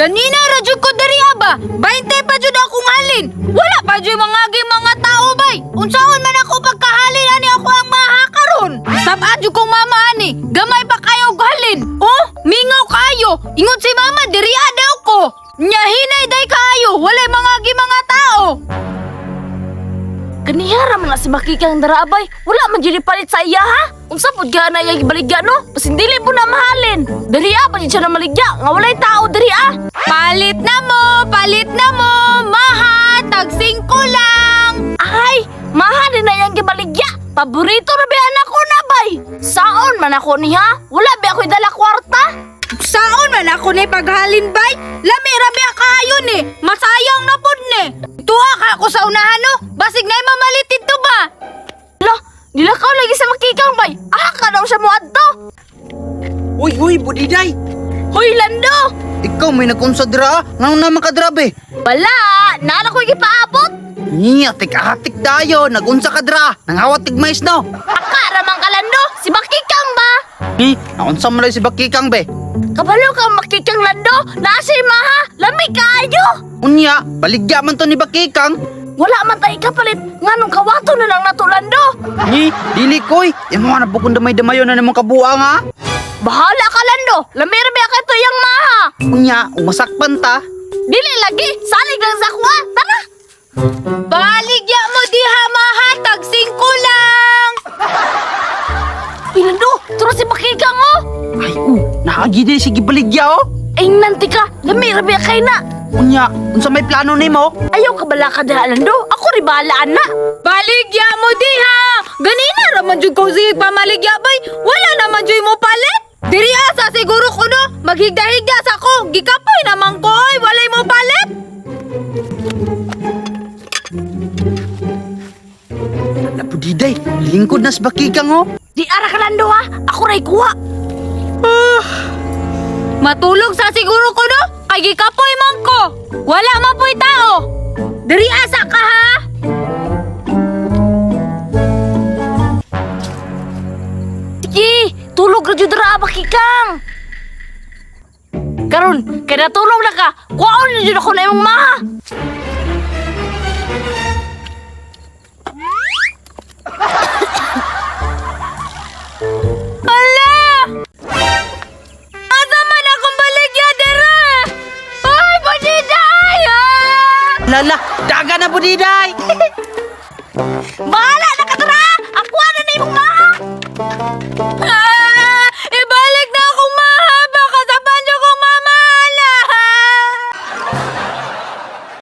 Ganina radyo ko diri ba? 20 pa jud akong halin. Wala pa jud mga tao bay. Unsaon man ako pagkahalin ani ako ang maha karon. Sabad jud kong mama ani. Gamay pa kayo og halin. Oh, mingaw kayo. Ingon si mama diri daw ko. Nya hinay day kayo. Wala mga tao. Kanihara man na si Makikang darabay. Wala man dyan palit sa iya ha. Unsa pud ka na yung baligya no? Pasindili po na mahalin. Dariya pa siya na maligya. Nga walay tao dariya. Palit na mo. Maha, tag 5 lang. Ay, mahalin na yung gibaligya. Paborito na ba anak ko na bay? Saon man ako ni ha? Wala ba ako'y dala kwarta? Saon man ako ni paghalin bay? Lami-rami kayo ni. Masayang na pud ni. Tuwa ka ako sa unahan no. Basig na mamalitit to ba? Lo, nilakaw lagi sa Makikang bay. Ka daw siya mo adto. Uy, Budiday! Hoy Lando! Ikaw may nagkonsadra, nga naman ka drabe. Wala, nana ko ipaabot. Niya, atik tayo, nagunsa ka dra, nangawat tigmais no. Akaramang ka Lando, si Makikang ba? Naunsa mo lang si Bakikang be. Kabalo ka Makikang Lando, nasi maha, lami kayo. Unya, baligya man to ni Bakikang. Wala man tayo kapalit, nga nung kawato na lang nato Lando. Dili koy, yung mga napukong damay-damayon na namang kabuang ha. Bahala ka Lando, lamir-biya ka to yung maha. Unya, umasakpan ta. Dili lagi, salig lang sa kuha, tara. Baligya mo diha maha, tag 5 lang. Uy Lando, turo si Makikang oh. Ay, naagi din sige baligya oh. Ay nanti ka, lamir-biya kay na. Unya, unsa may plano nimo? Ayaw ka bala ka dala Lando, ako ribalaan na. Baligya mo diha. Ganina raman jud ko si pamaligya bay. Wala naman jud mo palit. Diri asa siguro ko no. Maghigda-higda sa ko. Gikapoy naman ko oy, walay mo palit. Ala Budiday, lingkod na si Bakikang oh. Di ara ka Lando ha, ako ray kuha. Matulog sa siguro ko no. Kay gikapoy man ko. Wala man po'y tao. Diri asa ka ha. Sige, tulog na jud ra Makikang. Karon, kaya natulog na ka. Kuhaon na jud ako na imong maha. Hala! Asa man akong baligya dira? Ay, Budiday! Lala, daga na Budiday. Bahala